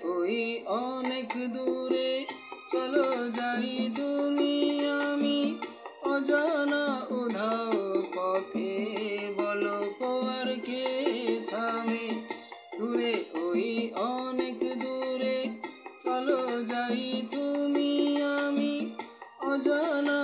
ওই অনেক দূরে চলো যাই তুমি আমি অজানা উধাও পথে বলো আর কে থামে দূরে ওই অনেক দূরে চলো যাই তুমি আমি অজানা